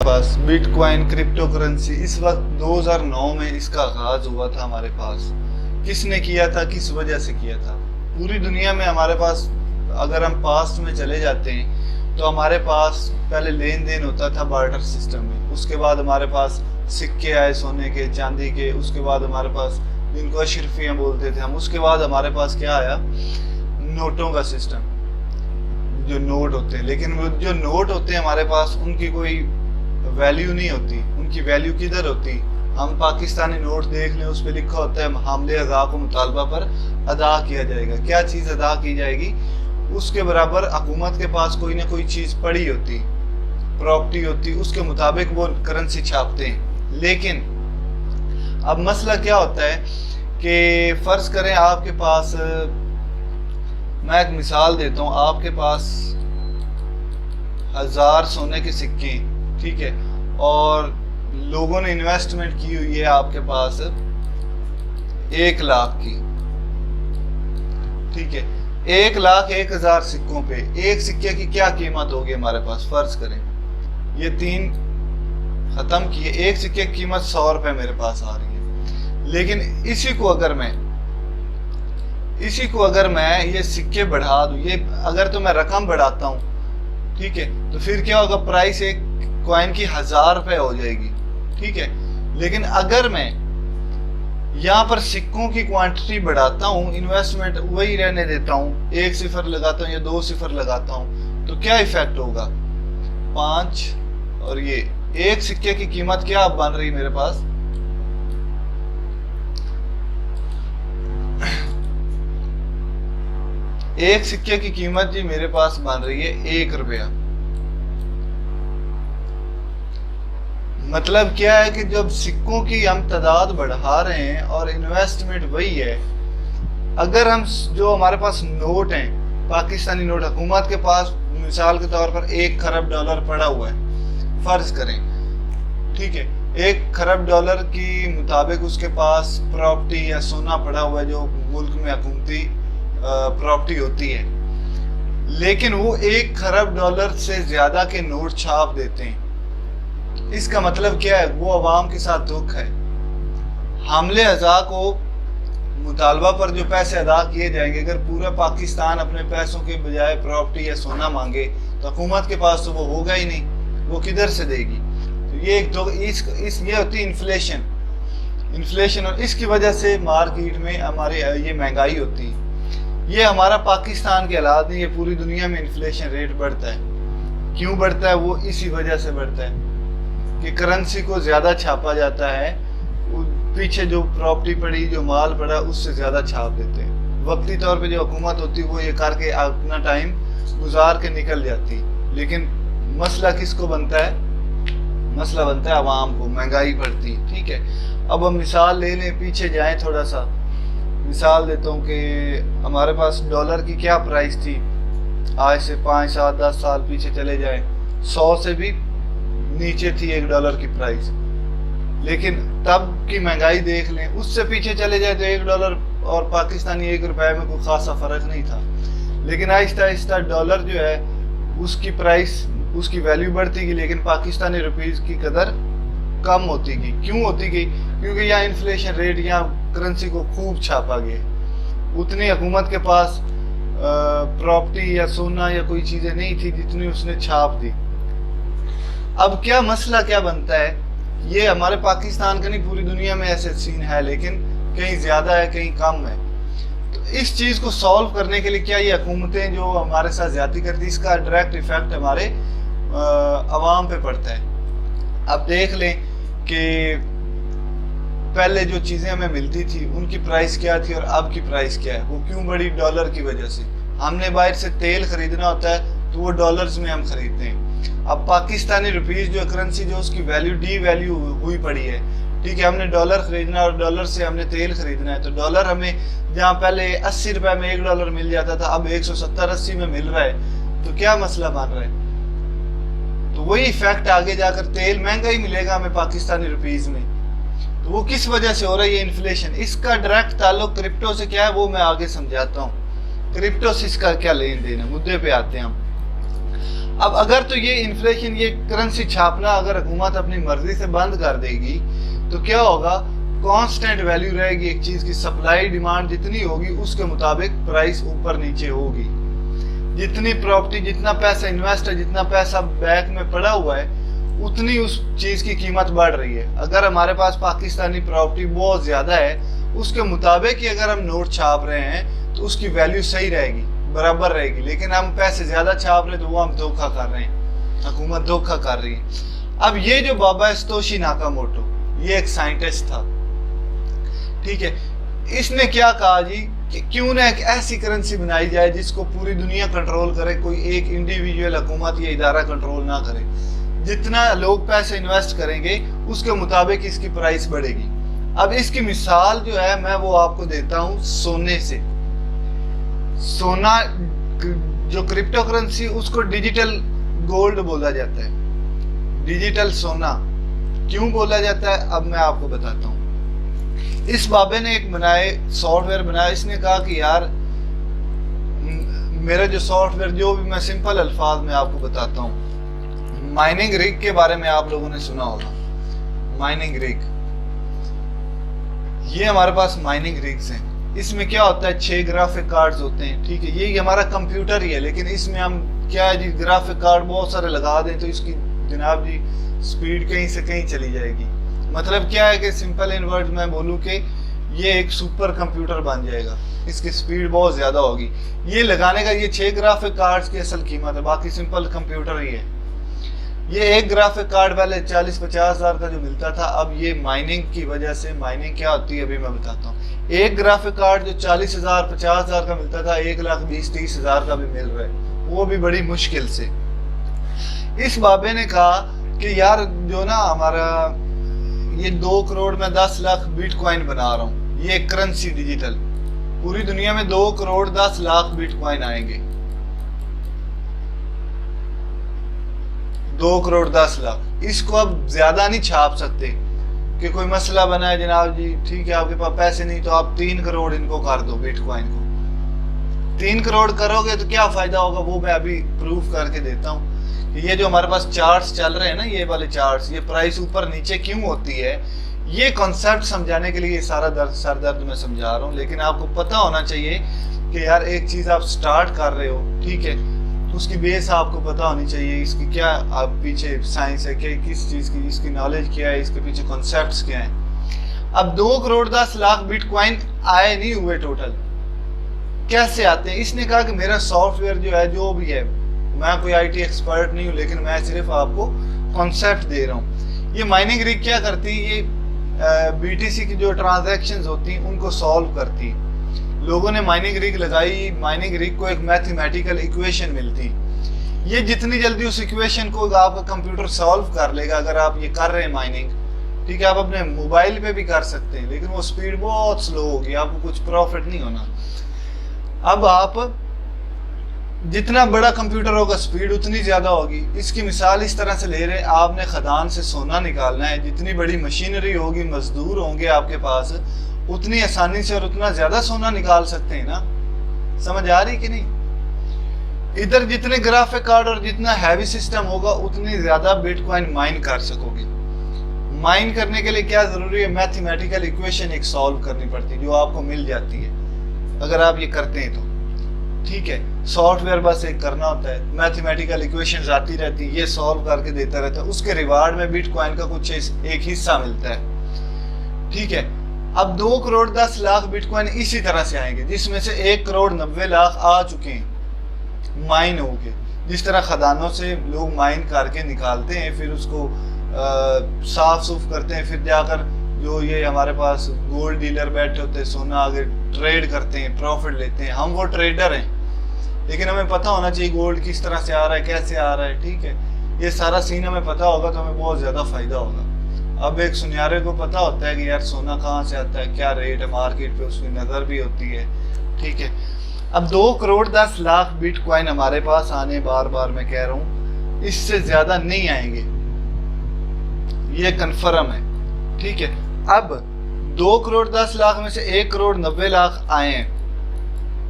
पास bitcoin crypto currency इस वक्त 2009 में इसका आगाज हुआ था हमारे पास। किसने किया था, किस वजह से किया था? पूरी दुनिया में हमारे पास अगर हम पास्ट में चले जाते हैं तो हमारे पास पहले लेन देन होता था बार्टर सिस्टम में, उसके बाद हमारे पास सिक्के आए सोने के चांदी के, उसके बाद हमारे पास जिनको अशरफियाँ बोलते थे हम, उसके बाद हमारे पास क्या आया, नोटों का सिस्टम, जो नोट होते हैं। लेकिन वो जो नोट होते हैं हमारे पास उनकी कोई वैल्यू नहीं होती, उनकी वैल्यू किधर होती? हम पाकिस्तानी नोट देख लें, उस पर लिखा होता है हामले अदा को मुतालबा पर अदा किया जाएगा। क्या चीज़ अदा की जाएगी? उसके बराबर हुकूमत के पास कोई ना कोई चीज़ पड़ी होती, प्रॉपर्टी होती, उसके मुताबिक वो करेंसी छापते हैं। लेकिन अब मसला क्या होता है कि फ़र्ज़ करें आपके पास, मैं एक मिसाल देता हूँ, आपके पास 1000 सोने के सिक्के, ठीक है, और लोगों ने इन्वेस्टमेंट की हुई है आपके पास 1 लाख की, ठीक है, 1,01,000 सिक्कों पे एक सिक्के की क्या कीमत होगी हमारे पास? फर्ज करें ये 3 खत्म किए, एक सिक्के की कीमत 100 रुपए मेरे पास आ रही है। लेकिन इसी को अगर मैं ये सिक्के बढ़ा दूं, ये अगर तो मैं रकम बढ़ाता हूँ, ठीक है, तो फिर क्या होगा? प्राइस एक कॉइन की 1000 रुपए हो जाएगी, ठीक है। लेकिन अगर मैं यहाँ पर सिक्कों की क्वांटिटी बढ़ाता हूँ, इन्वेस्टमेंट वही रहने देता हूँ, 1 सिफर लगाता हूँ या 2 सिफर लगाता हूँ, तो क्या इफेक्ट होगा? 5 और ये एक सिक्के की कीमत क्या अब बन रही मेरे पास? एक सिक्के की कीमत जी मेरे पास बन रही है 1 रुपया। मतलब क्या है कि जब सिक्कों की हम तादाद बढ़ा रहे हैं और इन्वेस्टमेंट वही है, अगर हम जो हमारे पास नोट हैं, पाकिस्तानी नोट, हुकूमत के पास मिसाल के तौर पर 1 खरब डॉलर पड़ा हुआ है, फर्ज करें, ठीक है, 1 खरब डॉलर की मुताबिक उसके पास प्रॉपर्टी या सोना पड़ा हुआ है जो मुल्क में हुकूमती प्रॉपर्टी होती है। लेकिन वो 1 खरब डॉलर से ज्यादा के नोट छाप देते हैं। इसका मतलब क्या है? वो अवाम के साथ धोखा है। हमले अज़ा को मुतालबा पर जो पैसे अदा किए जाएंगे, अगर पूरा पाकिस्तान अपने पैसों के बजाय प्रॉपर्टी या सोना मांगे तो हुकूमत के पास तो वो होगा ही नहीं, वो किधर से देगी? तो ये ये होती है इन्फ्लेशन, और इसकी वजह से मार्केट में हमारे ये महंगाई होती है। ये हमारा पाकिस्तान के हालात नहीं, ये पूरी दुनिया में इन्फ्लेशन रेट बढ़ता है। क्यों बढ़ता है? वो इसी वजह से बढ़ता है कि करेंसी को ज़्यादा छापा जाता है, पीछे जो प्रॉपर्टी पड़ी, जो माल पड़ा, उससे ज़्यादा छाप देते हैं। वक्ती तौर पे जो हुकूमत होती है वो ये करके अपना टाइम गुजार के निकल जाती, लेकिन मसला किसको बनता है? मसला बनता है आवाम को, महंगाई बढ़ती, ठीक है। अब हम मिसाल ले लें, पीछे जाएं थोड़ा सा, मिसाल देता हूँ कि हमारे पास डॉलर की क्या प्राइस थी आज से 5, 7, 10 साल पीछे चले जाएं, 100 से भी नीचे थी $1 की प्राइस। लेकिन तब की महंगाई देख लें, उससे पीछे चले जाए तो $1 और पाकिस्तानी 1 रुपए में कोई खासा फर्क नहीं था। लेकिन आहिस्ता आहिस्ता डॉलर जो है उसकी प्राइस, उसकी वैल्यू बढ़ती गई, लेकिन पाकिस्तानी रुपीज़ की कदर कम होती गई। क्यों होती गई? क्योंकि यहाँ इन्फ्लेशन रेट, यहाँ करेंसी को खूब छापा गया। उतनी हुकूमत के पास प्रॉपर्टी या सोना या कोई चीज़ें नहीं थी जितनी उसने छाप दी। अब क्या मसला क्या बनता है? ये हमारे पाकिस्तान का नहीं, पूरी दुनिया में ऐसे सीन है, लेकिन कहीं ज़्यादा है कहीं कम है। तो इस चीज़ को सॉल्व करने के लिए क्या ये हुकूमतें जो हमारे साथ ज़्यादती करती है, इसका डायरेक्ट इफेक्ट हमारे अवाम पे पड़ता है। अब देख लें कि पहले जो चीज़ें हमें मिलती थी उनकी प्राइस क्या थी और अब की प्राइस क्या है। वो क्यों बढ़ी? डॉलर की वजह से। हमने बाहर से तेल खरीदना होता है तो वो डॉलर्स में हम खरीदते हैं। अब पाकिस्तानी रुपीज़ जो करेंसी, जो उसकी वैल्यू डी वैल्यू हुई पड़ी है, ठीक है, हमने डॉलर खरीदना और डॉलर से हमने तेल खरीदना है, तो डॉलर हमें जहाँ पहले 80 रुपए में $1 मिल जाता था, अब 170-80 में मिल रहा है। तो क्या मसला बन रहा है? तो वही इफेक्ट आगे जाकर तेल महंगा ही मिलेगा हमें पाकिस्तानी रुपीज़ में। तो वो किस वजह से हो रहा है ये इन्फ्लेशन? इसका डायरेक्ट ताल्लुक क्रिप्टो से क्या है वो मैं आगे समझाता हूँ। क्रिप्टो से इसका क्या लेन देन है, मुद्दे पे आते हैं हम। अब अगर तो ये इन्फ्लेशन, ये करेंसी छापना अगर हुकूमत अपनी मर्जी से बंद कर देगी तो क्या होगा, कांस्टेंट वैल्यू रहेगी एक चीज की, सप्लाई डिमांड जितनी होगी उसके मुताबिक प्राइस ऊपर नीचे होगी। जितनी प्रॉपर्टी, जितना पैसा इन्वेस्ट है, जितना पैसा बैंक में पड़ा हुआ है, उतनी उस चीज की कीमत बढ़ रही है। अगर हमारे पास पाकिस्तानी प्रॉपर्टी बहुत ज्यादा है, उसके मुताबिक ही अगर हम नोट छाप रहे हैं तो उसकी वैल्यू सही रहेगी, बराबर रहेगी। लेकिन हम पैसे ज्यादा छाप रहे हैं तो वो हम धोखा कर रहे हैं, हुकूमत धोखा कर रही है। अब ये जो बाबा सतोशी नाकामोटो, ये एक साइंटिस्ट था, ठीक है, इसने क्या कहा जी कि क्यों ना एक ऐसी करेंसी बनाई जाए जिसको पूरी दुनिया कंट्रोल करे, कोई एक इंडिविजुअल हुकूमत या इदारा कंट्रोल ना करे। जितना लोग पैसे इन्वेस्ट करेंगे उसके मुताबिक इसकी प्राइस बढ़ेगी। अब इसकी मिसाल जो है मैं वो आपको देता हूं सोने से। सोना जो क्रिप्टो करेंसी, उसको डिजिटल गोल्ड बोला जाता है, डिजिटल सोना क्यों बोला जाता है अब मैं आपको बताता हूँ। इस बाबे ने एक सॉफ्टवेयर बनाया, इसने कहा कि यार मेरा जो सॉफ्टवेयर, जो भी मैं सिंपल अल्फाज में आपको बताता हूँ, माइनिंग रिग के बारे में आप लोगों ने सुना होगा। माइनिंग रिग, ये हमारे पास माइनिंग रिग्स हैं। इसमें क्या होता है, 6 ग्राफिक कार्ड्स होते हैं, ठीक है, ये हमारा कंप्यूटर ही है, लेकिन इसमें हम क्या है जी, ग्राफिक कार्ड बहुत सारे लगा दें तो इसकी जनाब जी स्पीड कहीं से कहीं चली जाएगी। मतलब क्या है कि सिंपल इन वर्ड मैं बोलूँ कि ये एक सुपर कंप्यूटर बन जाएगा, इसकी स्पीड बहुत ज्यादा होगी। ये लगाने का, ये 6 ग्राफिक कार्ड्स की असल कीमत है, बाकी सिंपल कंप्यूटर ही है। ये एक ग्राफिक कार्ड पहले 40-50 हज़ार का जो मिलता था, अब ये माइनिंग की वजह से, माइनिंग क्या होती है अभी मैं बताता हूँ। एक ग्राफिक कार्ड जो 40,000-50 हज़ार का मिलता था, 1,20,30 हज़ार का भी मिल रहा है, वो भी बड़ी मुश्किल से। इस बाबे ने कहा कि यार जो ना हमारा ये 2 करोड़ में 10 लाख बिटकॉइन बना रहा हूँ, ये करेंसी डिजिटल, पूरी दुनिया में 2 करोड़ 10 लाख बिटकॉइन आएंगे, 2 करोड़ 10 लाख। इसको अब ज्यादा नहीं छाप सकते कि कोई मसला बना है जनाब जी, ठीक है आपके पास पैसे नहीं तो आप 3 करोड़ इनको कर दो, बिटकॉइन को 3 करोड़ करोगे तो क्या फायदा होगा, वो मैं अभी प्रूफ करके देता हूँ। ये जो हमारे पास चार्ट्स चल रहे हैं ना, ये वाले चार्ट्स, ये प्राइस ऊपर नीचे क्यों होती है, ये कॉन्सेप्ट समझाने के लिए ये सारा सर दर्द मैं समझा रहा हूँ। लेकिन आपको पता होना चाहिए कि यार एक चीज आप स्टार्ट कर रहे हो, ठीक है, तो उसकी बेस आपको पता होनी चाहिए, इसकी क्या आप पीछे साइंस है, क्या किस चीज की, इसकी नॉलेज क्या है, इसके पीछे कॉन्सेप्ट्स क्या है। अब 2 करोड़ 10 लाख बिटकॉइन आए नहीं हुए टोटल, कैसे आते हैं? इसने कहा कि मेरा सॉफ्टवेयर जो है, जो भी है, मैं कोई आईटी एक्सपर्ट नहीं हूँ, लेकिन मैं सिर्फ आपको कॉन्सेप्ट दे रहा हूँ। ये माइनिंग रिग क्या करती है, ये बीटीसी की जो ट्रांजैक्शंस होती हैं उनको सॉल्व करती है। लोगों ने माइनिंग रिग लगाई, माइनिंग रिग को एक मैथमेटिकल इक्वेशन मिलती, ये जितनी जल्दी उस इक्वेशन को आपका कंप्यूटर सॉल्व कर लेगा, अगर आप ये कर रहे हैं माइनिंग, ठीक है, आप अपने मोबाइल पे भी कर सकते हैं, लेकिन वो स्पीड बहुत स्लो होगी, आपको कुछ प्रॉफिट नहीं होना। अब आप जितना बड़ा कंप्यूटर होगा स्पीड उतनी ज्यादा होगी। इसकी मिसाल इस तरह से ले रहे हैं, आपने खदान से सोना निकालना है, जितनी बड़ी मशीनरी होगी, मजदूर होंगे आपके पास, उतनी आसानी से और उतना ज्यादा सोना निकाल सकते हैं ना। समझ आ रही कि नहीं? इधर जितने ग्राफिक कार्ड और जितना हैवी सिस्टम होगा उतनी ज्यादा बिटकॉइन माइन कर सकोगे। माइन करने के लिए क्या जरूरी है, मैथमेटिकल इक्वेशन एक सॉल्व करनी पड़ती है, जो आपको मिल जाती है अगर आप ये करते हैं तो, ठीक है। सॉफ्टवेयर बस एक करना होता है, मैथमेटिकल इक्वेशंस आती रहती है, ये सॉल्व करके देता रहता है, उसके रिवार्ड में बिटकॉइन का कुछ एक हिस्सा मिलता है, ठीक है। अब 2 करोड़ 10 लाख बिटकॉइन इसी तरह से आएंगे, जिसमें से 1 करोड़ 90 लाख आ चुके हैं, माइन हो गए। जिस तरह खदानों से लोग माइन करके निकालते हैं, फिर उसको साफ सूफ करते हैं, फिर जाकर जो ये हमारे पास गोल्ड डीलर बैठे होते हैं, सोना आगे ट्रेड करते हैं, प्रॉफिट लेते हैं, हम वो ट्रेडर हैं, लेकिन हमें पता होना चाहिए गोल्ड किस तरह से आ रहा है, कैसे आ रहा है, ठीक है। ये सारा सीन हमें पता होगा तो हमें बहुत ज्यादा फायदा होगा। अब एक सुनियारे को पता होता है कि यार सोना कहाँ से आता है, क्या रेट है मार्केट पे, उसकी नजर भी होती है, ठीक है। अब 2 करोड़ 10 लाख बिटकॉइन हमारे पास आने, बार बार मैं कह रहा हूँ, इससे ज्यादा नहीं आएंगे, ये कन्फर्म है, ठीक है। अब 2 करोड़ 10 लाख में से 1 करोड़ 90 लाख आए हैं,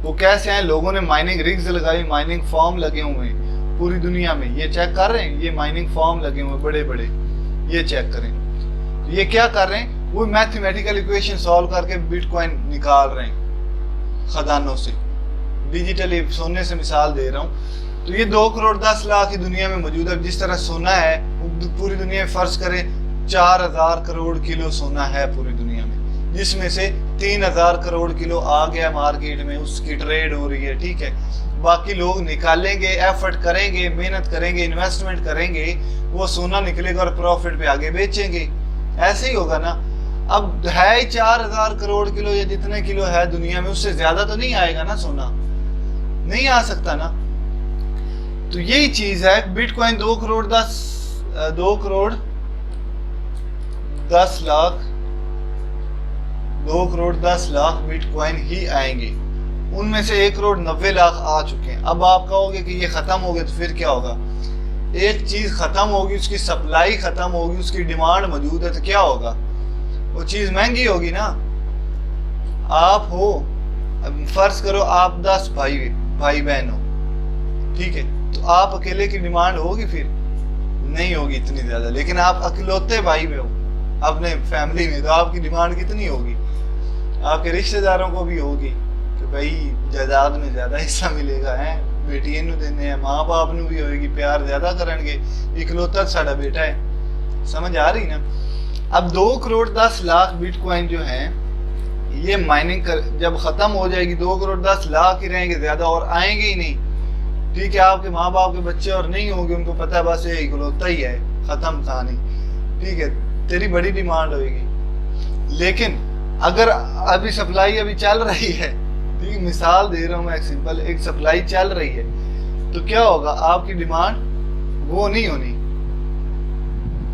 वो कैसे आए? लोगों ने माइनिंग रिग्स लगाई, माइनिंग फॉर्म लगे हुए हैं, पूरी दुनिया में, ये चेक कर रहे हैं, ये माइनिंग फॉर्म लगे हुए बड़े बड़े, ये चेक करें। तो ये क्या कर रहे हैं, वो मैथमेटिकल इक्वेशन सॉल्व करके बिटकॉइन निकाल रहे हैं खदानों से। डिजिटली सोने से मिसाल दे रहा हूँ। तो ये 2 करोड़ 10 लाख की दुनिया में मौजूद है। जिस तरह सोना है पूरी दुनिया में, फर्ज करें 4000 करोड़ किलो सोना है पूरी दुनिया में, जिसमें से 3000 करोड़ किलो आ गया मार्केट में, उसकी ट्रेड हो रही है, ठीक है। बाकी लोग निकालेंगे, एफर्ट करेंगे, मेहनत करेंगे, इन्वेस्टमेंट करेंगे, वो सोना निकलेगा और प्रॉफिट पे आगे बेचेंगे। ऐसे ही होगा ना। अब है 4000 करोड़ किलो या जितने किलो है दुनिया में, उससे ज्यादा तो नहीं आएगा ना सोना, नहीं आ सकता ना। तो यही चीज है, बिटकॉइन 2 करोड़ 10 लाख बिटकॉइन ही आएंगे। उनमें से 1 करोड़ 90 लाख आ चुके हैं। अब आप कहोगे कि ये खत्म हो गए, तो फिर क्या होगा? एक चीज खत्म होगी, उसकी सप्लाई खत्म होगी, उसकी डिमांड मौजूद है, तो क्या होगा? वो चीज महंगी होगी ना। आप हो, फर्ज करो आप 10 भाई बहन हो, ठीक है, तो आप अकेले की डिमांड होगी? फिर नहीं होगी इतनी ज्यादा। लेकिन आप अकेलौते भाई में हो अपने फैमिली में, तो आपकी डिमांड कितनी होगी? आपके रिश्तेदारों को भी होगी कि भाई जायदाद में ज्यादा हिस्सा मिलेगा, है बेटियों ਨੂੰ देने हैं, माँ बाप ਨੂੰ भी होगी, प्यार ज्यादा करेंगे, इकलौता साडा बेटा है। समझ आ रही ना। अब 2 करोड़ 10 लाख बिटकॉइन जो है, ये माइनिंग जब खत्म हो जाएगी, 2 करोड़ 10 लाख ही रहेंगे, ज्यादा और आएंगे ही नहीं, ठीक है। आपके माँ बाप के बच्चे और नहीं होंगे, उनको पता बस ये इकलौता ही है, खत्म कहानी, ठीक है। तेरी बड़ी डिमांड होगी। लेकिन अगर अभी सप्लाई अभी चल रही है, ठीक, मिसाल दे रहा हूँ मैं, एक सिंपल एक सप्लाई चल रही है, तो क्या होगा? आपकी डिमांड वो नहीं होनी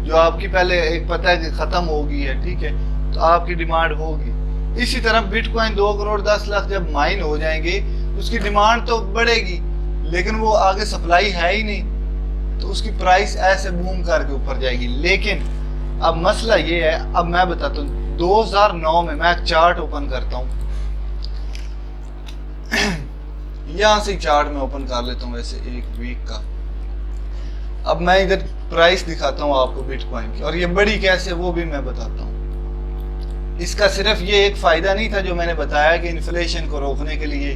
जो आपकी पहले एक पता है कि खत्म होगी है, ठीक है, तो आपकी डिमांड होगी। इसी तरह बिटकॉइन 2 करोड़ 10 लाख जब माइन हो जाएंगे, उसकी डिमांड तो बढ़ेगी, लेकिन वो आगे सप्लाई है ही नहीं, तो उसकी प्राइस ऐसे बूम करके ऊपर जाएगी। लेकिन अब मसला ये है, अब मैं बताता हूँ, 2009 में मैं एक चार्ट ओपन करता हूँ, यहां से चार्ट में ओपन कर लेता हूँ वैसे एक वीक का। अब मैं इधर प्राइस दिखाता हूँ आपको बिटकॉइन की, और ये बड़ी कैसे वो भी मैं बताता हूँ। इसका सिर्फ ये एक फायदा नहीं था जो मैंने बताया कि इन्फ्लेशन को रोकने के लिए,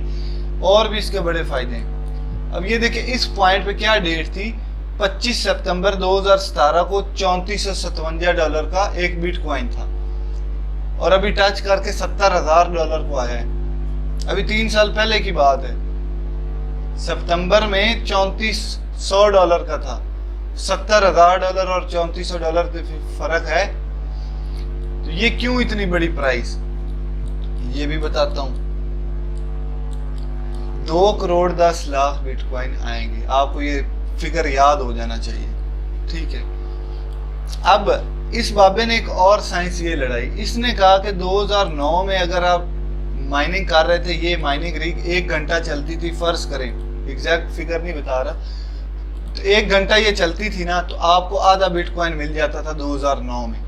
और भी इसके बड़े फायदे हैं। अब ये देखिए, इस पॉइंट पे क्या डेट थी, 25 सितंबर 2017 को $3457 का एक बिटकॉइन था, और अभी टच करके $70,000 को आया है। अभी 3 साल पहले की बात है। सितंबर में $3400 का था, $70,000 और $3400 का फर्क है। तो ये क्यों इतनी बड़ी प्राइस, ये भी बताता हूं। 2 करोड़ 10 लाख बिटकॉइन आएंगे, आपको ये फिगर याद हो जाना चाहिए, ठीक है। अब इस बाबे ने एक और साइंस ये लड़ाई, इसने कहा कि 2009 में अगर आप माइनिंग कर रहे थे, ये माइनिंग रिग 1 घंटा चलती थी, फर्ज करें, एग्जैक्ट फिगर नहीं बता रहा, तो 1 घंटा ये चलती थी ना, तो आपको आधा बिटकॉइन मिल जाता था 2009 में।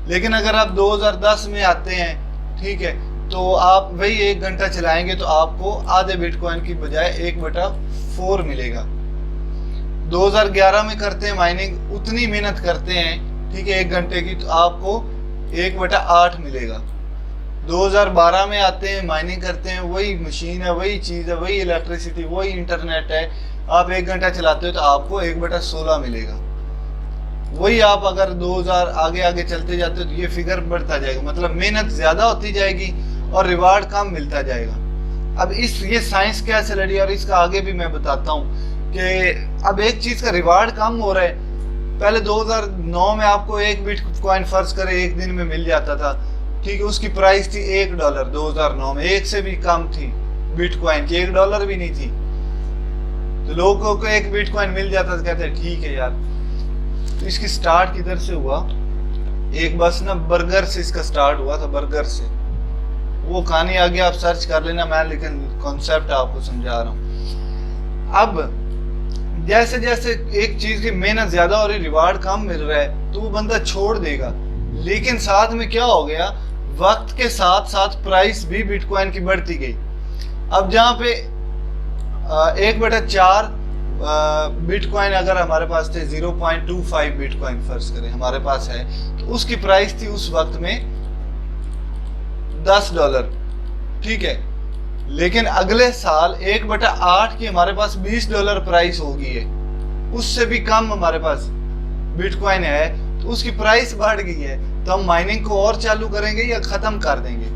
लेकिन अगर आप 2010 में आते हैं, ठीक है, तो आप वही 1 घंटा चलाएंगे तो आपको आधे बिटकॉइन की बजाय 1/4 मिलेगा। 2011 में करते हैं माइनिंग, उतनी मेहनत करते हैं, ठीक है, 1 घंटे की, तो आपको 1/8 मिलेगा। 2012 में आते हैं, माइनिंग करते हैं, वही मशीन है, वही चीज़ है, वही इलेक्ट्रिसिटी, वही इंटरनेट है, आप 1 घंटा चलाते हो तो आपको 1/16 मिलेगा। वही आप अगर 2000 आगे आगे चलते जाते हो तो ये फिगर बढ़ता जाएगा, मतलब मेहनत ज़्यादा होती जाएगी और रिवार्ड कम मिलता जाएगा। अब ये साइंस कैसे लड़ी, और इसका आगे भी मैं बताता हूँ कि अब एक चीज़ का रिवार्ड कम हो रहा है। पहले 2009 में आपको 1 बिटकॉइन फर्ज करे 1 दिन में मिल जाता था, ठीक है, उसकी प्राइस थी $1 2009 में, 1 से भी कम थी बिटकॉइन की, $1 भी नहीं थी। तो लोगों को 1 बिटकॉइन मिल जाता था, कहते ठीक है यार। तो इसकी स्टार्ट किधर से हुआ, एक बस ना बर्गर से इसका स्टार्ट हुआ था, बर्गर से। वो कहानी आगे आप सर्च कर लेना, मैं लेकिन कॉन्सेप्ट आपको समझा रहा हूँ। अब जैसे जैसे एक चीज की मेहनत ज्यादा और रिवार्ड कम मिल रहा है, तो वो बंदा छोड़ देगा। लेकिन साथ में क्या हो गया, वक्त के साथ साथ प्राइस भी बिटकॉइन की बढ़ती गई। अब जहाँ पे 1/4 बिटकॉइन अगर हमारे पास थे 0.25 बिटकॉइन फर्ज करें हमारे पास है, तो उसकी प्राइस थी उस वक्त में $10, ठीक है। लेकिन अगले साल 1/8 की हमारे पास $20 प्राइस हो गई है, उससे भी कम हमारे पास बिटकॉइन है, तो उसकी प्राइस बढ़ गई है। तो हम माइनिंग को और चालू करेंगे या खत्म कर देंगे?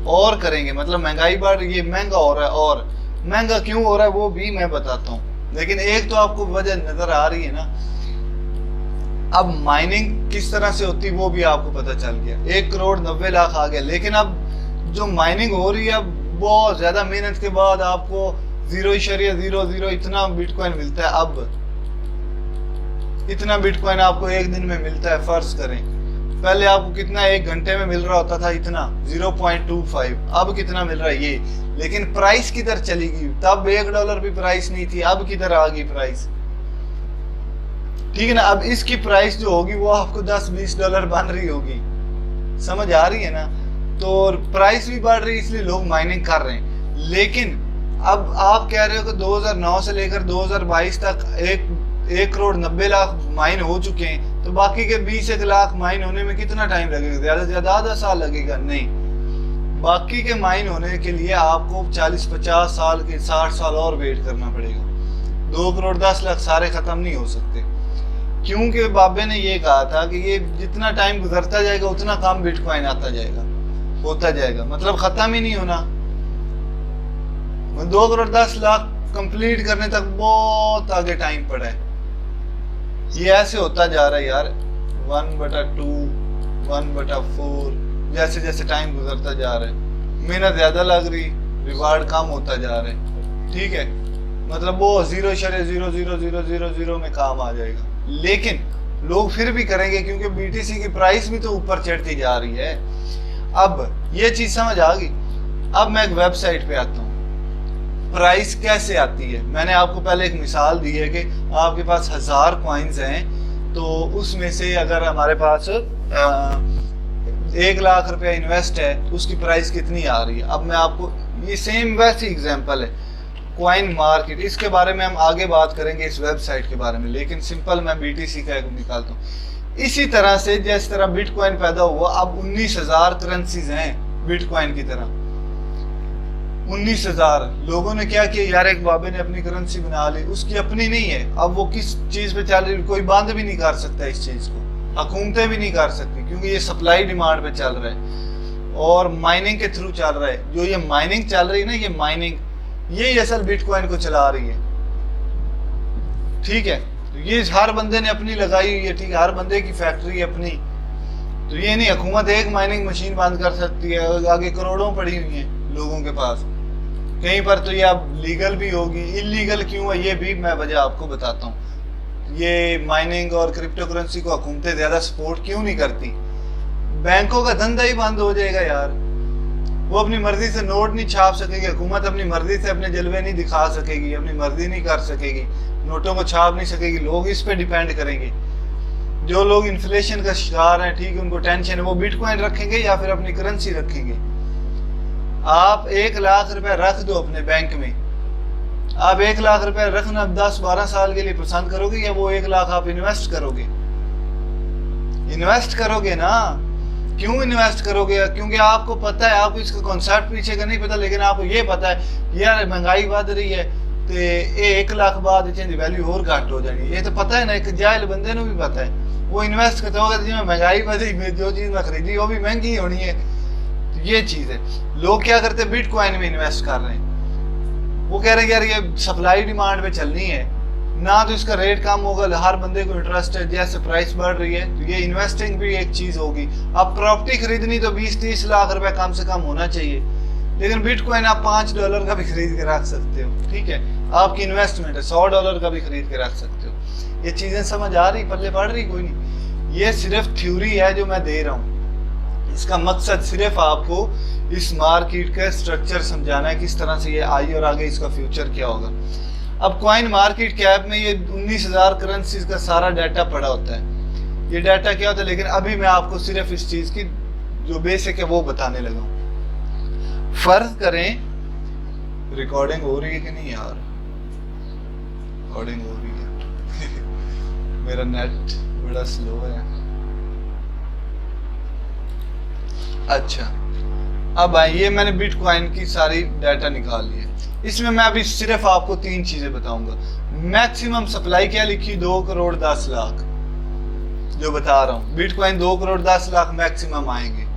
और करेंगे, मतलब महंगाई बढ़ रही है, महंगा हो रहा है, और महंगा क्यों हो रहा है वो भी मैं बताता हूँ, लेकिन एक तो आपको वजह नजर आ रही है ना। अब माइनिंग किस तरह से होती वो भी आपको पता चल गया, 1,90,00,000 आ गया। लेकिन अब जो माइनिंग हो रही है, अब बहुत ज्यादा मेहनत के बाद आपको 0.00 इतना बिटकॉइन मिलता है। अब इतना बिटकॉइन आपको एक दिन में मिलता है। फर्ज करें पहले आपको कितना एक घंटे में मिल रहा होता था, इतना 0.25, अब कितना मिल रहा है ये। लेकिन प्राइस किधर चली गई? तब $1 भी प्राइस नहीं थी, अब किधर आ गई प्राइस, ठीक है ना। अब इसकी प्राइस जो होगी वो आपको $10-20 बन रही होगी, समझ आ रही है ना। तो प्राइस भी बढ़ रही है, इसलिए लोग माइनिंग कर रहे हैं। लेकिन अब आप कह रहे हो कि 2009 से लेकर 2022 तक 1,90,00,000 माइन हो चुके हैं, तो बाकी के 20 लाख माइन होने में कितना टाइम लगेगा? ज्यादा से ज्यादा आधा साल लगेगा? नहीं, बाकी के माइन होने के लिए आपको 40-50 साल के 60 साल और वेट करना पड़ेगा। 2,10,00,000 सारे खत्म नहीं हो सकते, क्योंकि बाबे ने ये कहा था कि ये जितना टाइम गुजरता जाएगा उतना कम बिटकॉइन आता जाएगा, होता जाएगा, मतलब खत्म ही नहीं होना। 2,10,00,000 कंप्लीट करने तक बहुत आगे टाइम पड़ा है। ये ऐसे होता जा रहा है यार, 1/2, 1/4, जैसे जैसे टाइम गुजरता जा रहा है, मेहनत ज्यादा लग रही, रिवार्ड कम होता जा रहा है, ठीक है। मतलब वो 0.000000 में काम आ जाएगा। लेकिन लोग फिर भी करेंगे, क्योंकि बीटीसी की प्राइस भी तो ऊपर चढ़ती जा रही है। अब ये चीज समझ आ गई। अब मैं एक वेबसाइट पे आता हूँ, प्राइस कैसे आती है। मैंने आपको पहले एक मिसाल दी है कि आपके पास 1000 कॉइन्स हैं, तो उसमें से अगर हमारे पास 1 लाख रुपया इन्वेस्ट है तो उसकी प्राइस कितनी आ रही है। अब मैं आपको ये सेम वैसी एग्जांपल है कॉइन मार्केट, इसके बारे में हम आगे बात करेंगे इस वेबसाइट के बारे में, लेकिन सिंपल मैं बीटीसी का एक निकालता हूँ। इसी तरह से जिस तरह बिटकॉइन पैदा हुआ, अब 19,000 करेंसीज हैं बिटकॉइन की तरह। 19,000 लोगों ने क्या किया यार, एक बाबे ने अपनी करेंसी बना ली, उसकी अपनी नहीं है। अब वो किस चीज पे चल रही, कोई बंद भी नहीं कर सकता इस चीज को, हुकूमतें भी नहीं कर सकती, क्योंकि ये सप्लाई डिमांड पे चल रहा है और माइनिंग के थ्रू चल रहा है। जो ये माइनिंग चल रही है ना, ये माइनिंग ये असल बिटकॉइन को चला रही है, ठीक है। तो ये हर बंदे ने अपनी लगाई हुई है, ठीक है, हर बंदे की फैक्ट्री अपनी। तो ये नहीं हुकूमत एक माइनिंग मशीन बंद कर सकती है, आगे करोड़ों पड़ी हुई हैं लोगों के पास। कहीं पर तो ये अब लीगल भी होगी, इलीगल क्यों है ये भी मैं वजह आपको बताता हूँ। ये माइनिंग और क्रिप्टो करेंसी को हुकूमतें ज्यादा सपोर्ट क्यों नहीं करती? बैंकों का धंधा ही बंद हो जाएगा यार, वो अपनी मर्जी से नोट नहीं छाप सकेगी, हुकूमत अपनी मर्जी से अपने जलवे नहीं दिखा सकेगी, अपनी मर्जी नहीं कर सकेगी, नोटों को छाप नहीं सकेगी। लोग इस पे डिपेंड करेंगे। जो लोग इन्फ्लेशन का शिकार हैं, ठीक है, उनको टेंशन है, वो बिटकॉइन रखेंगे या फिर अपनी करेंसी रखेंगे। आप 1 लाख रुपए रख दो अपने बैंक में, आप 1 लाख रुपए रखना 10-12 साल के लिए पसंद करोगे, या वो 1 लाख आप इन्वेस्ट करोगे? इन्वेस्ट करोगे ना। क्यों इन्वेस्ट करोगे? क्योंकि आपको पता है, आपको इसका कॉन्सेप्ट पीछे का नहीं पता, लेकिन आपको ये पता है यार महंगाई बढ़ रही है तो 1 लाख बाद इतनी वैल्यू और घट हो जानी। ये तो पता है ना, एक जाहिल बंदे को भी पता है। वो इन्वेस्ट करता होगा जिसमें महंगाई बढ़ी, जो चीज मैं खरीदी वो भी महंगी होनी है। तो ये चीज है। लोग क्या करते हैं, बिटकॉइन में इन्वेस्ट कर रहे हैं। वो कह रहे हैं यार ये सप्लाई डिमांड पे चलनी है ना, तो इसका रेट कम होगा, हर बंदे को इंटरेस्ट है, जैसे प्राइस बढ़ रही है तो ये इन्वेस्टिंग भी एक चीज होगी। अब प्रॉपर्टी खरीदनी तो 20-30 लाख रुपए कम से कम होना चाहिए, लेकिन बिटकॉइन आप $5 का भी खरीद के रख सकते हो, ठीक है। आपकी इन्वेस्टमेंट है, $100 का भी खरीद के रख सकते हो। ये चीजें समझ आ रही, पल्ले पड़ रही? कोई नहीं, ये सिर्फ थ्योरी है जो मैं दे रहा हूँ। इसका मकसद सिर्फ आपको इस मार्केट का स्ट्रक्चर समझाना है, किस तरह से ये आई और आगे इसका फ्यूचर क्या होगा। अब कॉइन मार्केट कैप में ये 19,000 करेंसीज का सारा डाटा पड़ा होता है। ये डाटा क्या होता है, लेकिन अभी मैं आपको सिर्फ इस चीज की जो बेसिक है वो बताने लगा हूं। फर्ज करें, रिकॉर्डिंग हो रही है कि नहीं यार? रिकॉर्डिंग हो रही है। मेरा नेट बड़ा स्लो है। अच्छा, अब ये मैंने बिटकॉइन की सारी डाटा निकाल ली है। इसमें मैं अभी सिर्फ आपको 3 चीजें बताऊंगा। मैक्सिमम सप्लाई क्या लिखी, 2 करोड़ 10 लाख, जो बता रहा हूं बिटकॉइन 2 करोड़ 10 लाख मैक्सिमम आएंगे।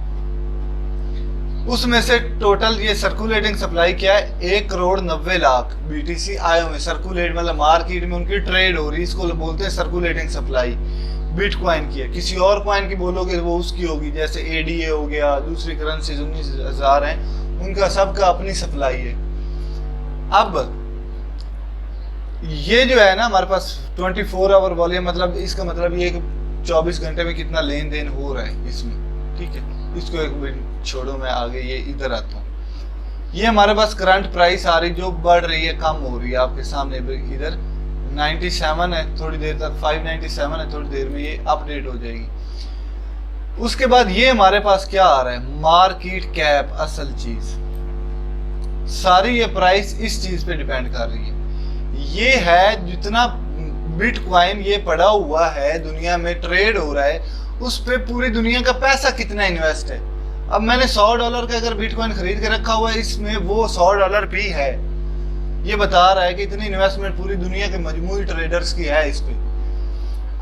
उसमें से टोटल ये सर्कुलेटिंग सप्लाई क्या है, 1 करोड़ 90 लाख बीटीसी आए हुए। सर्कुलेट मतलब मार्केट में उनकी ट्रेड हो रही, इसको बोलते हैं सर्कुलेटिंग सप्लाई। बिटकॉइन की है, किसी और कॉइन की बोलोगे वो उसकी होगी, जैसे एडीए हो गया, दूसरी करेंसी 19,000 है, उनका सबका अपनी सप्लाई है। अब ये जो है ना हमारे पास 24 आवर वॉल्यूम, मतलब इसका मतलब ये 24 घंटे में कितना लेन देन हो रहा है इसमें, ठीक है। इसको एक मिनट छोड़ो, मैं आगे ये इधर आता हूँ। ये हमारे पास करंट प्राइस आ रही जो बढ़ रही है, कम हो रही है आपके सामने। इधर 97 है, थोड़ी देर तक 597 है, थोड़ी देर में ये अपडेट हो जाएगी। उसके बाद ये हमारे पास क्या आ रहा है, मार्केट कैप, असल चीज सारी ये प्राइस इस चीज पे डिपेंड कर रही है। ये है जितना बिटकॉइन ये पड़ा हुआ है दुनिया में ट्रेड हो रहा है, उस पे पूरी दुनिया का पैसा कितना इन्वेस्ट है। अब मैंने $100 का अगर बिटकॉइन खरीद के रखा हुआ है, इसमें वो $100 भी है। ये बता रहा है कि इतनी इन्वेस्टमेंट पूरी दुनिया के मजमूई ट्रेडर्स की है इस पे।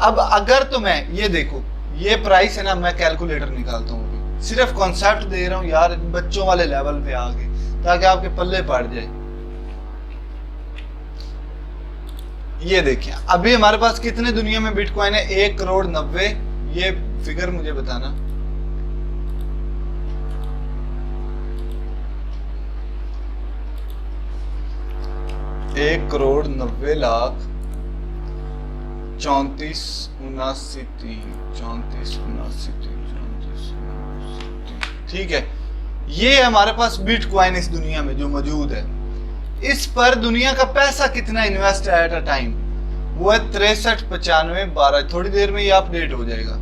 अब अगर तो मैं ये देखो, ये प्राइस है ना, मैं कैलकुलेटर निकालता हूँ अभी, सिर्फ कॉन्सेप्ट दे रहा हूँ यार, बच्चों वाले लेवल पे आगे, ताकि आपके पल्ले पड़ जाए। ये देखिए अभी हमारे पास कितने दुनिया में बिटकॉइन है, 1 करोड़ 90। ये फिगर मुझे बताना, एक करोड़ 90 लाख 34,79,3 ठीक है। ये हमारे पास बिटकॉइन इस दुनिया में जो मौजूद है। इस पर दुनिया का पैसा कितना इन्वेस्ट है एट अ टाइम, वो है 63,95,12। थोड़ी देर में ये अपडेट हो जाएगा।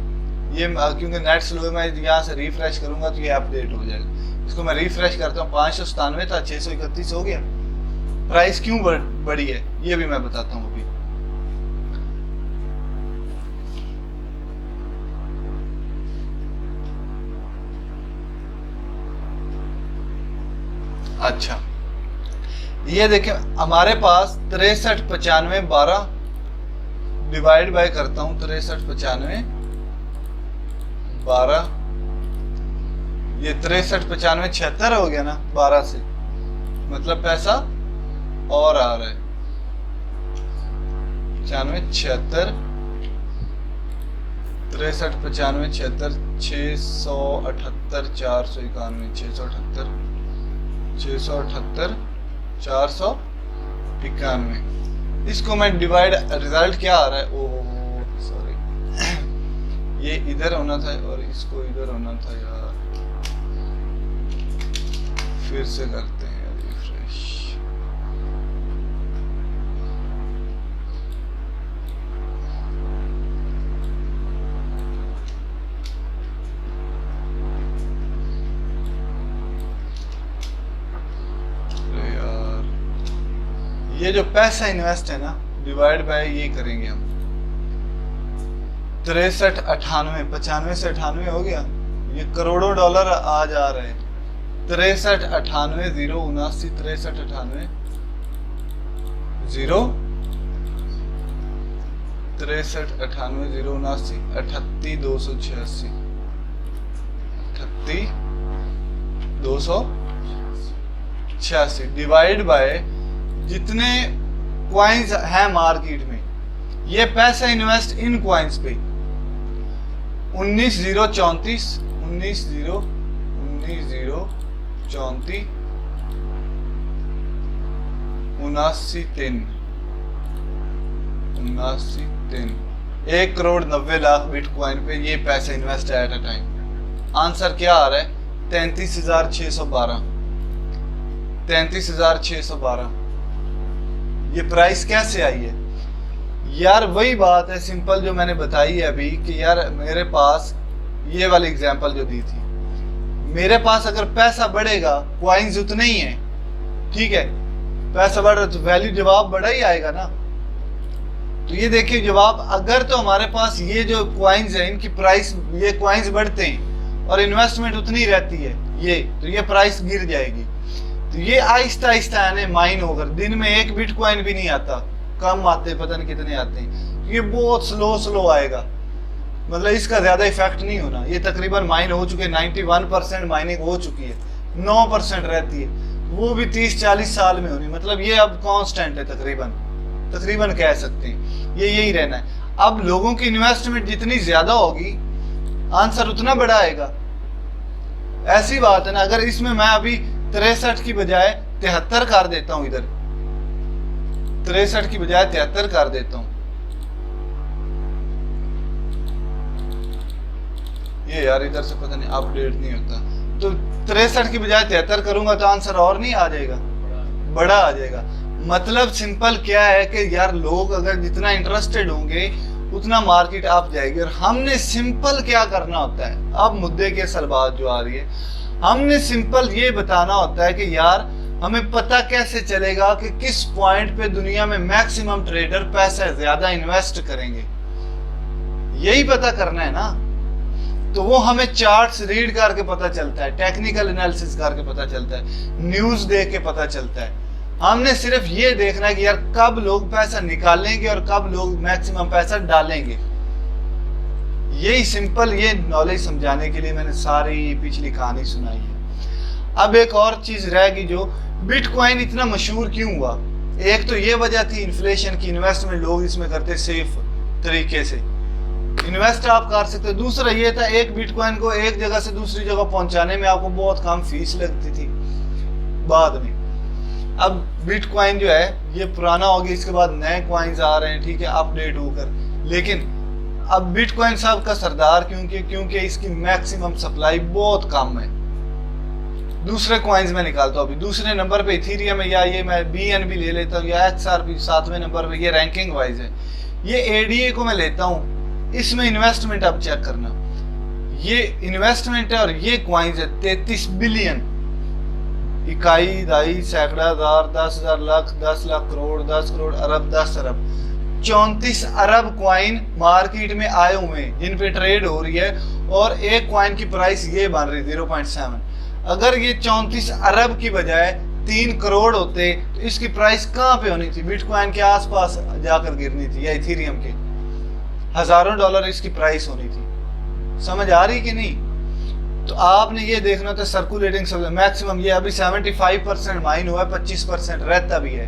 ये क्योंकि नेट स्लो है, मैं यहाँ से रिफ्रेश करूंगा तो ये अपडेट हो जाएगा। इसको मैं रिफ्रेश करता हूँ, 597 था, 631 हो गया। प्राइस क्यों बढ़ी है ये भी मैं बताता हूँ अभी। अच्छा, ये देखें हमारे पास 63,95,12 डिवाइड बाय करता हूं, 63,95,12, ये 63,95,76 हो गया ना 12 से, मतलब पैसा और आ रहा है 95 76 63 95 76 678 491 678 678 491। इसको मैं डिवाइड, रिजल्ट क्या आ रहा है, ओ सॉरी ये इधर होना था और इसको इधर होना था यार। फिर से करते हैं रिफ्रेश। ये जो पैसा इन्वेस्ट है ना, डिवाइड बाय ये करेंगे हम, 63 98 95 से 98 हो गया, ये करोड़ों डॉलर आ जा रहे हैं। 63 98 0 79 63 98 0 63 98 0 79 38 286 38 286 डिवाइड बाय जितने क्वाइंस हैं मार्केट में, ये पैसा इन्वेस्ट इन क्वाइंस पे 19,034 19,034 79,3 1 करोड़ 90 लाख बिटकॉइन पे ये पैसा इन्वेस्ट है एट अ टाइम। आंसर क्या आ रहा है, 33,612 33,612। ये प्राइस कैसे आई है यार, वही बात है सिंपल जो मैंने बताई है अभी कि यार मेरे पास ये वाली एग्जांपल जो दी थी, मेरे पास अगर पैसा बढ़ेगा, क्वाइंस उतने ही हैं, ठीक है, पैसा बढ़ रहा तो वैल्यू जवाब बड़ा ही आएगा ना। तो ये देखिए जवाब, अगर तो हमारे पास ये जो क्वाइंस है इनकी प्राइस, ये क्वाइंस बढ़ते हैं और इन्वेस्टमेंट उतनी रहती है तो ये प्राइस गिर जाएगी। तो ये आहिस्ता आहिस्ता यानी माइन होकर, दिन में एक बिटकॉइन भी नहीं आता, कम आते, पता नहीं कितने आते हैं, ये बहुत स्लो आएगा, मतलब इसका ज्यादा इफेक्ट नहीं होना। ये तकरीबन माइन हो चुके, 91% माइनिंग हो चुकी है, 9% रहती है, वो भी 30-40 साल में होनी, मतलब ये अब कांस्टेंट है तकरीबन कह सकते हैं, ये यही रहना है। अब लोगों की इन्वेस्टमेंट जितनी ज्यादा होगी आंसर उतना बड़ा आएगा, ऐसी बात है ना। अगर इसमें मैं अभी 63 की बजाय 73 कर देता हूं, इधर 63 की बजाय 73 कर देता हूं, ये यार इधर से पता नहीं अपडेट नहीं होता, तो 63 की बजाय 73 करूंगा तो आंसर और नहीं आ जाएगा, बड़ा आ जाएगा। मतलब सिंपल क्या है कि यार लोग अगर जितना इंटरेस्टेड होंगे उतना मार्केट अप जाएगी। और हमने सिंपल क्या करना होता है, अब मुद्दे के असल बात जो आ रही है, हमने सिंपल ये बताना होता है कि यार हमें पता कैसे चलेगा कि किस पॉइंट पे दुनिया में मैक्सिमम ट्रेडर पैसा ज्यादा इन्वेस्ट करेंगे, यही पता करना है ना। तो वो हमें चार्ट्स रीड करके पता चलता है, टेक्निकल एनालिसिस करके पता चलता है, न्यूज देख के पता चलता है। हमने सिर्फ ये देखना है कि यार कब लोग पैसा निकालेंगे और कब लोग मैक्सिमम पैसा डालेंगे, यही सिंपल ये नॉलेज समझाने के लिए मैंने सारी पिछली कहानी सुनाई है। अब एक और चीज रहेगी, जो बिटकॉइन इतना मशहूर क्यों हुआ, एक तो ये वजह थी इन्फ्लेशन की, इन्वेस्टमेंट लोग इसमें करते सेफ तरीके से इन्वेस्ट आप कर सकते हो। दूसरा ये था, एक बिटकॉइन को एक जगह से दूसरी जगह पहुंचाने में आपको बहुत कम फीस लगती थी बाद में। अब बिटकॉइन जो है ये पुराना हो गया, इसके बाद नए कॉइन्स आ रहे हैं, ठीक है, अपडेट होकर। लेकिन अब बिटकॉइन साहब का सरदार क्योंकि इसकी मैक्सिमम सप्लाई बहुत कम है। दूसरे कॉइन्स में निकालता हूँ, अभी दूसरे नंबर पे इथेरियम है, या ये मैं BNB ले लेता हूँ, या XRP 7वें नंबर पे, ये रैंकिंग वाइज है। ये ADA को मैं लेता हूँ, इसमें इन्वेस्टमेंट आप चेक करना, ये इन्वेस्टमेंट है और ये कॉइन्स है 33 बिलियन, इकाई, दाई, सैकड़ा, हजार, 10,000, लाख, 10 लाख, करोड़, 10 करोड़, अरब, 10 अरब, 34 अरब क्वाइन मार्केट में आए हुए हैं जिन पे ट्रेड हो रही है, और एक क्वाइन की प्राइस ये बन रही 0.7। अगर ये 34 अरब की बजाय 3 करोड़ होते तो इसकी प्राइस कहाँ पे होनी थी, बिटकॉइन के आसपास जाकर गिरनी थी, या इथेरियम के हजारों डॉलर इसकी प्राइस होनी थी। समझ आ रही कि नहीं? तो आपने ये देखना था सर्कुलेटिंग सप्लाई मैक्सिमम, ये अभी 75% माइन हुआ है, 25% रहता भी है,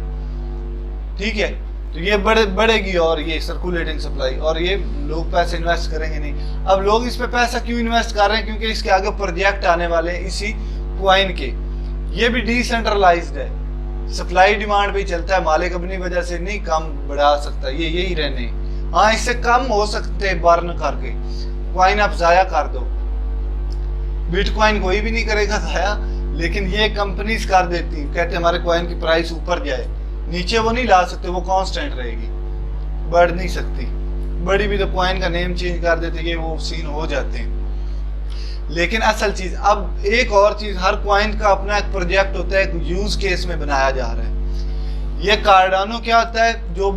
ठीक है। तो ये बढ़ेगी और ये सर्कुलेटिंग सप्लाई, और ये लोग पैसे इन्वेस्ट करेंगे नहीं। अब लोग इस पे पैसा क्यों इन्वेस्ट कर रहे हैं, क्योंकि इसके आगे प्रोजेक्ट आने वाले हैं इसी क्वाइन के। ये भी डिसेंट्रलाइज्ड है, सप्लाई डिमांड पे चलता है, मालिक अपनी वजह से नहीं कम बढ़ा सकता, ये यही रहने। हाँ, इससे कम हो सकते हैं बर्न करके, क्वाइन आप जाया कर दो, बिटकॉइन कोई भी नहीं करेगा जाया, लेकिन ये कंपनीज कर देती, कहते हमारे कॉइन की प्राइस ऊपर जाए, नीचे वो नहीं ला सकते, वो कांस्टेंट रहेगी, बढ़ नहीं सकती। बड़ी भी तो कॉइन का नेम चेंज कर देते, ये वो सीन हो जाते हैं। लेकिन असल चीज, अब एक और चीज, हर कॉइन का अपना एक प्रोजेक्ट होता है, एक यूज केस में बनाया जा रहा है। ये कार्डानो क्या होता है, जो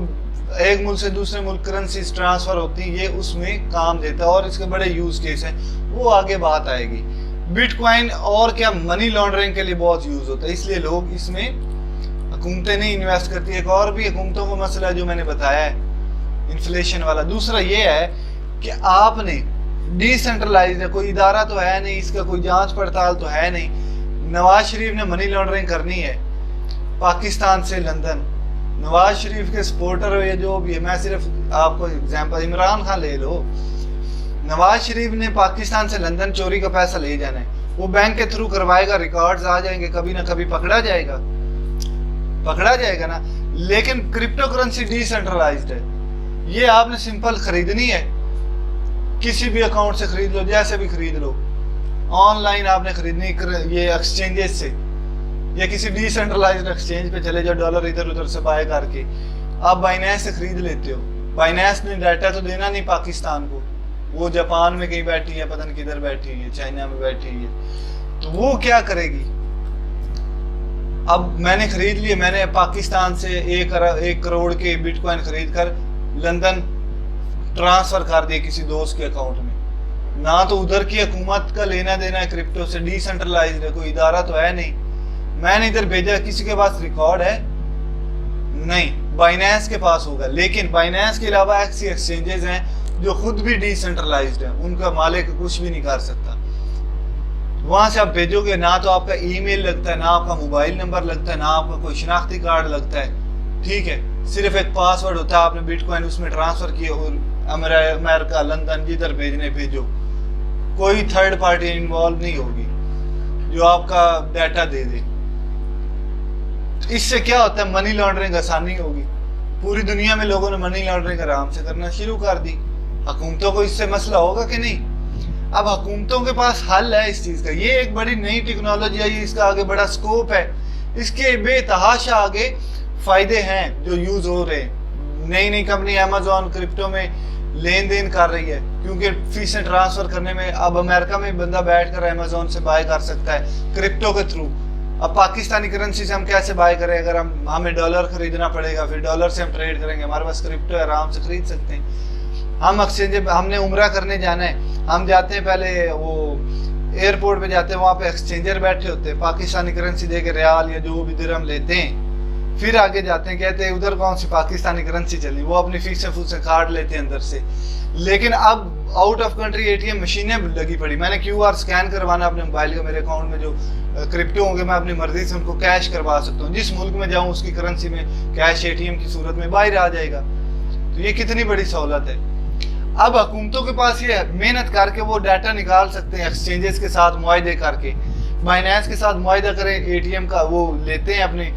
एक मुल्क से दूसरे मुल्क करेंसीज ट्रांसफर होती है, ये उसमें काम देता है, और इसके बड़े यूज केस हैं, वो आगे बात आएगी। बिटकॉइन और क्या मनी लॉन्ड्रिंग के लिए बहुत यूज होता है, इसलिए लोग इसमें, हुकूमतें नहीं इन्वेस्ट करती। एक और भी हुकूमतों का मसला जो मैंने बताया है, इन्फ्लेशन वाला। दूसरा ये है कि आपने डिसेंट्रलाइज्ड है, कोई इदारा तो है नहीं, इसका कोई जांच पड़ताल तो है नहीं। नवाज शरीफ ने मनी लॉन्ड्रिंग करनी है पाकिस्तान से लंदन, नवाज शरीफ के सपोर्टर हो या जो भी है, मैं सिर्फ आपको एग्जांपल, इमरान खान ले लो, नवाज शरीफ ने पाकिस्तान से लंदन चोरी का पैसा ले जाना है, वो बैंक के थ्रू करवाएगा, रिकॉर्ड्स आ जाएंगे, कभी ना कभी पकड़ा जाएगा ना। लेकिन क्रिप्टो करेंसी डिसेंट्रलाइज्ड है, ये आपने सिंपल खरीदनी है, किसी भी अकाउंट से खरीद लो, जैसे भी खरीद लो, ऑनलाइन आपने खरीदनी, ये एक्सचेंजेस से, या किसी डिसेंट्रलाइज्ड एक्सचेंज पे चले जाओ, डॉलर इधर उधर से बाय करके आप बाइनेंस से खरीद लेते हो। बाइनेंस ने डाटा तो देना नहीं पाकिस्तान को, वो जापान में कहीं बैठी है, पता नहीं किधर बैठी है, चाइना में बैठी है, तो वो क्या करेगी। अब मैंने खरीद लिए, मैंने पाकिस्तान से 1 करोड़ के बिटकॉइन खरीद कर लंदन ट्रांसफर कर दिए किसी दोस्त के अकाउंट में, ना तो उधर की हुकूमत का लेना देना है क्रिप्टो से, डिसेंट्रलाइज्ड है, कोई इदारा तो है नहीं। मैंने इधर भेजा, किसी के पास रिकॉर्ड है नहीं, बाइनेंस के पास होगा, लेकिन बाइनेंस के अलावा ऐसी एक्सचेंजेस हैं जो खुद भी डिसेंट्रलाइज्ड है, उनका मालिक कुछ भी नहीं कर सकता। वहां से आप भेजोगे, ना तो आपका ईमेल लगता है, ना आपका मोबाइल नंबर लगता है, ना आपका कोई शनाख्ती कार्ड लगता है, ठीक है, सिर्फ एक पासवर्ड होता है, आपने बिटकॉइन उसमें ट्रांसफर किए और अमेरिका, लंदन, जिधर भेजने भेजो, कोई थर्ड पार्टी इन्वॉल्व नहीं होगी जो आपका डाटा दे दे। इससे क्या होता है, मनी लॉन्ड्रिंग आसानी होगी। पूरी दुनिया में लोगों ने मनी लॉन्ड्रिंग आराम से करना शुरू कर दी। हुकूमतों को इससे मसला होगा कि नहीं? अब हुकूमतों के पास हल है इस चीज का। ये एक बड़ी नई टेक्नोलॉजी है, इसका आगे बड़ा स्कोप है, इसके बेतहाशा आगे फायदे हैं जो यूज हो रहे हैं। नई नई कंपनी अमेज़न क्रिप्टो में लेन देन कर रही है, क्योंकि फीसें ट्रांसफर करने में अब अमेरिका में बंदा बैठकर अमेज़न से बाय कर सकता है क्रिप्टो के थ्रू। अब पाकिस्तानी करेंसी से हम कैसे बाय करें? अगर हमें डॉलर खरीदना पड़ेगा, फिर डॉलर से हम ट्रेड करेंगे, हमारे पास क्रिप्टो है, आराम से खरीद सकते हैं। हम एक्सचेंज, हमने उम्रा करने जाना है, हम जाते हैं पहले वो एयरपोर्ट पे जाते हैं, वहाँ पे एक्सचेंजर बैठे होते हैं, पाकिस्तानी करेंसी दे के रियाल या जो भी दिरहम लेते हैं, फिर आगे जाते हैं, कहते हैं उधर कौन सी पाकिस्तानी करेंसी चली, वो अपनी फीसें फूसें काट लेते हैं अंदर से। लेकिन अब आउट ऑफ कंट्री एटीएम मशीनें लगी पड़ी, मैंने QR स्कैन करवाना अपने मोबाइल का, मेरे अकाउंट में जो क्रिप्टो होंगे मैं अपनी मर्जी से उनको कैश करवा सकता हूँ, जिस मुल्क में जाऊँ उसकी करेंसी में कैश एटीएम की सूरत में बाहर आ जाएगा। तो ये कितनी बड़ी सहूलत है। अब हुकूमतों के पास ये मेहनत करके वो डाटा निकाल सकते हैं, एक्सचेंजेस के साथ मुआहदे करके, बाइनेंस के साथ मुआहदा करें, एटीएम का वो लेते हैं, अपने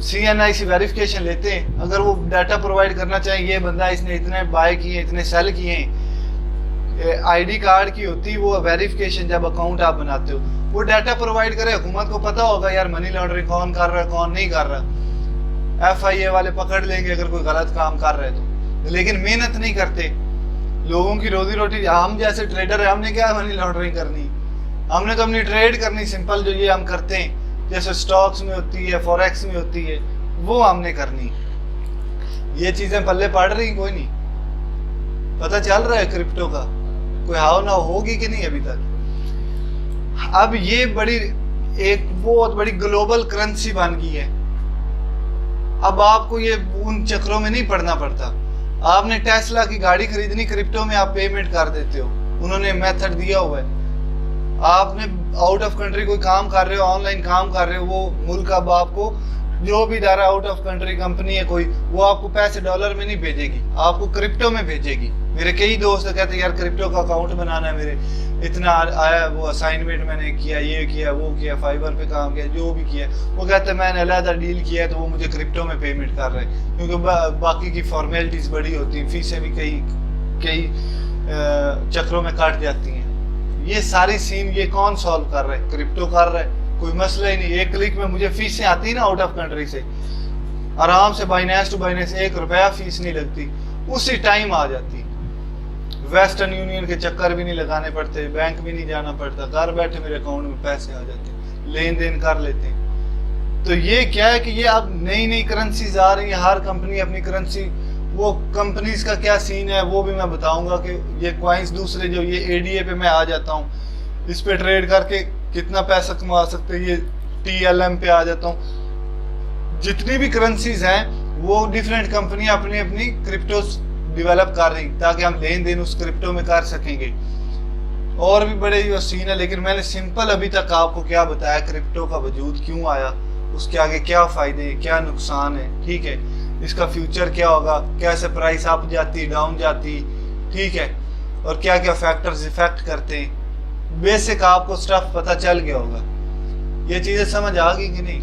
CNIC वेरिफिकेशन लेते हैं, अगर वो डाटा प्रोवाइड करना चाहिए, ये बंदा इसने इतने बाय किए, इतने सेल किए, ID कार्ड की होती है वो वेरिफिकेशन, जब अकाउंट आप बनाते हो वो डाटा प्रोवाइड करे, हुकूमत को पता होगा यार मनी लॉन्ड्रिंग कौन कर रहा है कौन नहीं कर रहा। FIA वाले पकड़ लेंगे अगर कोई गलत काम कर रहे तो, लेकिन मेहनत नहीं करते। लोगों की रोजी रोटी, हम जैसे ट्रेडर है, हमने क्या मनी लॉन्ड्रिंग करनी, हमने तो अपनी ट्रेड करनी सिंपल, जो ये हम करते हैं जैसे स्टॉक्स में होती है, फॉरेक्स में होती है, वो हमने करनी। ये चीजें पल्ले पड़ रही कोई नहीं, पता चल रहा है क्रिप्टो का कोई हाव ना होगी कि नहीं अभी तक। अब ये बड़ी एक बहुत बड़ी ग्लोबल करेंसी बन गई है। अब आपको ये उन चक्रों में नहीं पड़ना पड़ता। आपने टेस्ला की गाड़ी खरीदनी, क्रिप्टो में आप पेमेंट कर देते हो, उन्होंने मेथड दिया हुआ है। आपने आउट ऑफ कंट्री कोई काम कर रहे हो, ऑनलाइन काम कर रहे हो, वो मुल्क अब आपको, जो भी इदारा आउट ऑफ कंट्री कंपनी है कोई, वो आपको पैसे डॉलर में नहीं भेजेगी, आपको क्रिप्टो में भेजेगी। मेरे कई दोस्त कहते हैं यार क्रिप्टो का अकाउंट बनाना है, मेरे इतना आया, वो असाइनमेंट मैंने किया, ये किया, वो किया, फाइबर पे काम किया, जो भी किया, वो कहते हैं मैंने अलग डील किया है तो वो मुझे क्रिप्टो में पेमेंट कर रहे हैं, क्योंकि बाकी की फॉर्मेलिटीज बड़ी होती हैं, फीसें भी कई चक्रों में काट जाती हैं। ये सारी सीन ये कौन सॉल्व कर रहा है? क्रिप्टो कर रहा है, कोई मसला ही नहीं। एक क्लिक में मुझे फीसें आती ना आउट ऑफ कंट्री से, आराम से बाइनेंस टू बाइनेंस ₹1 फीस नहीं लगती, उसी टाइम आ जाती। वेस्टर्न यूनियन के चक्कर भी नहीं लगाने पड़ते, बैंक भी नहीं जाना पड़ता, घर बैठे मेरे अकाउंट में पैसे आ जाते, लेन देन कर लेते हैं। तो ये क्या है कि ये अब नई नई करेंसीज आ रही है, हर कंपनी अपनी करेंसी, वो कंपनीज का क्या सीन है वो भी मैं बताऊंगा कि ये क्वाइंस दूसरे जो ये ADA पे मैं आ जाता हूँ, इस पे ट्रेड करके कितना पैसा कमा सकते हैं, ये TLM पे आ जाता हूँ। जितनी भी करेंसीज हैं वो डिफरेंट कंपनी अपनी अपनी क्रिप्टो डेवलप कर रही, ताकि हम लेन देन उस क्रिप्टो में कर सकेंगे। और भी बड़े जो सीन है, लेकिन मैंने सिंपल अभी तक आपको क्या बताया, क्रिप्टो का वजूद क्यों आया, उसके आगे क्या फायदे क्या नुकसान है, ठीक है, इसका फ्यूचर क्या होगा, कैसे प्राइस अप जाती डाउन जाती, ठीक है, और क्या क्या फैक्टर्स इफेक्ट करते हैं। बेसिक आपको स्टफ पता चल गया होगा। ये चीजें समझ आ गई कि नहीं?